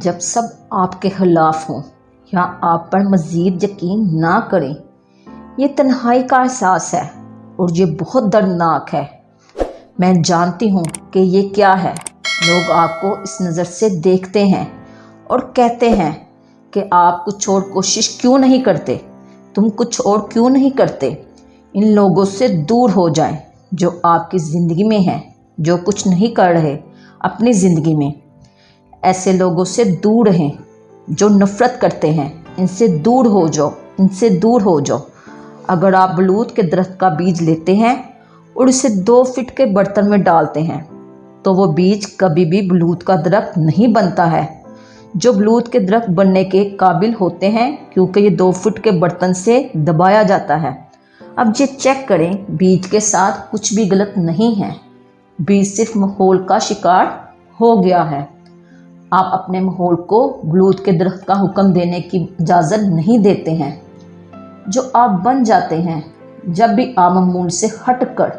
जब सब आपके खिलाफ हों या आप पर मज़ीद यकीन ना करें, ये तन्हाई का एहसास है और ये बहुत दर्दनाक है। मैं जानती हूँ कि ये क्या है। लोग आपको इस नज़र से देखते हैं और कहते हैं कि आप कुछ और कोशिश क्यों नहीं करते, तुम कुछ और क्यों नहीं करते। इन लोगों से दूर हो जाएं जो आपकी ज़िंदगी में हैं, जो कुछ नहीं कर रहे अपनी ज़िंदगी में। ऐसे लोगों से दूर रहें जो नफ़रत करते हैं, इनसे दूर हो जाओ, इनसे दूर हो जाओ। अगर आप बलूत के दरख्त का बीज लेते हैं और उसे 2 फीट के बर्तन में डालते हैं तो वो बीज कभी भी बलूत का दरख्त नहीं बनता है। जो बलूत के दरख्त बनने के काबिल होते हैं क्योंकि ये 2 फुट के बर्तन से दबाया जाता है। अब ये चेक करें, बीज के साथ कुछ भी गलत नहीं है, बीज सिर्फ माहौल का शिकार हो गया है। आप अपने माहौल को बलूत के दरख्त का हुक्म देने की इजाज़त नहीं देते हैं। जो आप बन जाते हैं जब भी आप मामूल से हटकर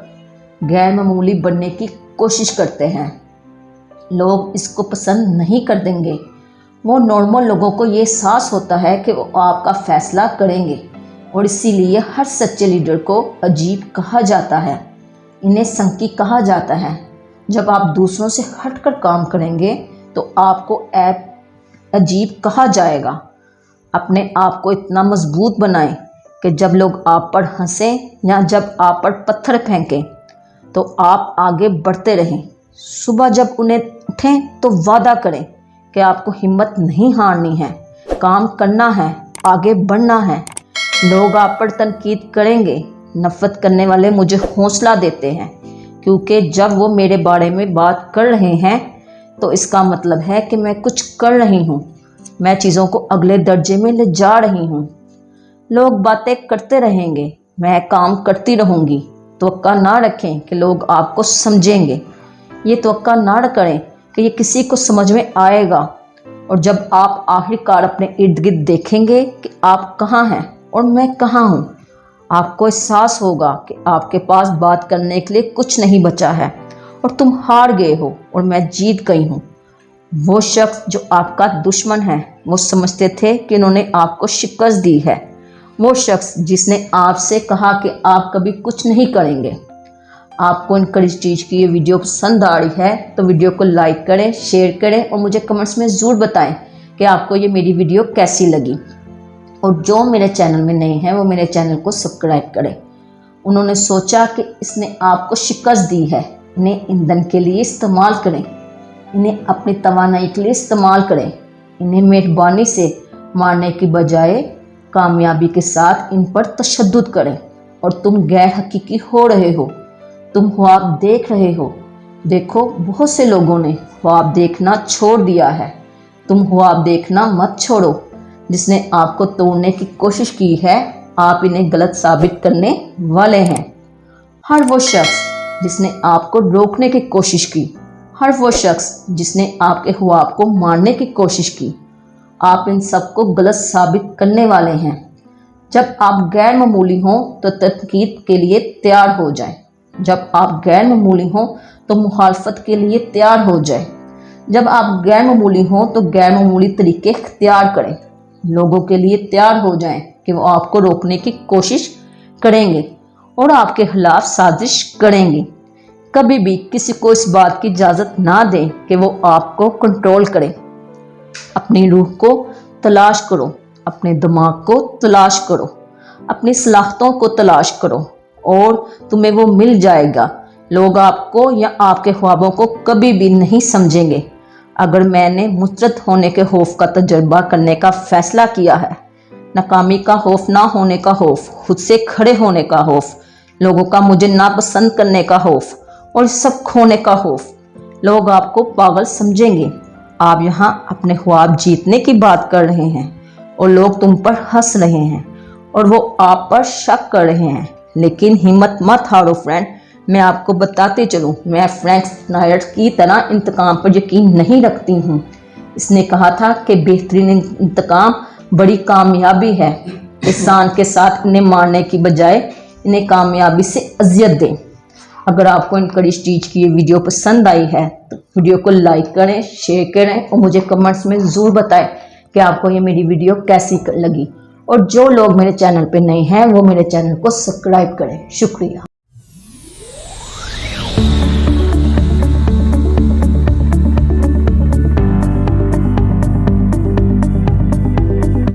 गैर मामूली बनने की कोशिश करते हैं, लोग इसको पसंद नहीं कर देंगे। वो नॉर्मल लोगों को ये एहसास होता है कि वो आपका फ़ैसला करेंगे और इसीलिए हर सच्चे लीडर को अजीब कहा जाता है, इन्हें संकी कहा जाता है। जब आप दूसरों से हटकर काम करेंगे तो आपको अजीब कहा जाएगा। अपने आप को इतना मजबूत बनाएं कि जब लोग आप पर हंसें या जब आप पर पत्थर फेंकें तो आप आगे बढ़ते रहें। सुबह जब उन्हें उठें तो वादा करें कि आपको हिम्मत नहीं हारनी है, काम करना है, आगे बढ़ना है। लोग आप पर तनकीद करेंगे, नफ़रत करने वाले मुझे हौसला देते हैं क्योंकि जब वो मेरे बारे में बात कर रहे हैं तो इसका मतलब है कि मैं कुछ कर रही हूँ, मैं चीज़ों को अगले दर्जे में ले जा रही हूँ। लोग बातें करते रहेंगे, मैं काम करती रहूँगी। तवक्का ना रखें कि लोग आपको समझेंगे, ये तवक्का ना करें कि ये किसी को समझ में आएगा। और जब आप आखिरकार अपने इर्द गिर्द देखेंगे कि आप कहाँ हैं और मैं कहाँ हूँ, आपको एहसास होगा कि आपके पास बात करने के लिए कुछ नहीं बचा है और तुम हार गए हो और मैं जीत गई हूँ। वो शख्स जो आपका दुश्मन है, वो समझते थे कि उन्होंने आपको शिकस्त दी है। वो शख्स जिसने आपसे कहा कि आप कभी कुछ नहीं करेंगे। आपको इनकरेज चीज़ की ये वीडियो पसंद आ रही है तो वीडियो को लाइक करें, शेयर करें और मुझे कमेंट्स में ज़रूर बताएं कि आपको ये मेरी वीडियो कैसी लगी। और जो मेरे चैनल में नए हैं वो मेरे चैनल को सब्सक्राइब करें। उन्होंने सोचा कि इसने आपको शिकस्त दी है, इन्हें ईंधन के लिए इस्तेमाल करें, इन्हें अपनी तवानाई के लिए इस्तेमाल करें। इन्हें मेहरबानी से मारने की बजाय कामयाबी के साथ इन पर तशद्दुद करें। और तुम गैर हकीकी हो रहे हो, तुम ख्वाब देख रहे हो। देखो, बहुत से लोगों ने ख्वाब देखना छोड़ दिया है, तुम ख्वाब देखना मत छोड़ो। जिसने आपको तोड़ने की कोशिश की है, आप इन्हें गलत साबित करने वाले हैं। हर वो शख्स जिसने आपको रोकने की कोशिश की, हर वो शख्स जिसने आपके ख्वाब को मारने की कोशिश की, आप इन सबको गलत साबित करने वाले हैं। जब आप गैर मामूली हों तो तनकीद के लिए तैयार हो जाएं। जब आप गैर मामूली हों तो मुखालफत के लिए तैयार हो जाएं। जब आप गैर मामूली हों तो गैर मामूली तरीके इख्तियार करें। लोगों के लिए तैयार हो जाएं कि वो आपको रोकने की कोशिश करेंगे और आपके खिलाफ साजिश करेंगे। कभी भी किसी को इस बात की इजाज़त ना दें कि वो आपको कंट्रोल करे। अपनी रूह को तलाश करो, अपने दिमाग को तलाश करो, अपनी सलाहियतों को तलाश करो और तुम्हें वो मिल जाएगा। लोग आपको या आपके ख्वाबों को कभी भी नहीं समझेंगे। अगर मैंने मुस्तरद होने के खौफ का तजर्बा करने का फ़ैसला किया है, नाकामी का खौफ, ना होने का खौफ, खुद से खड़े होने का खौफ, लोगों का मुझे नापसंद करने का खौफ और सब खोने का खौफ, लोग आपको पागल समझेंगे। आप यहाँ अपने ख्वाब जीतने की बात कर रहे हैं और लोग तुम पर हंस रहे हैं और वो आप पर शक कर रहे हैं। लेकिन हिम्मत मत हारो फ्रेंड, मैं आपको बताते चलूँ, मैं फ्रैंक स्नाइडर की तरह इंतकाम पर यकीन नहीं रखती हूँ। इसने कहा था कि बेहतरीन इंतकाम बड़ी कामयाबी है। एहसान के साथ इन्हें मारने की बजाय इन्हें कामयाबी से अजियत दें। اگر آپ کو انکری اسٹیچ کی یہ ویڈیو پسند آئی ہے تو ویڈیو کو لائک کریں، شیئر کریں اور مجھے کمنٹس میں ضرور بتائیں کہ آپ کو یہ میری ویڈیو کیسی لگی، اور جو لوگ میرے چینل پہ نئے ہیں وہ میرے چینل کو سبسکرائب کریں۔ شکریہ۔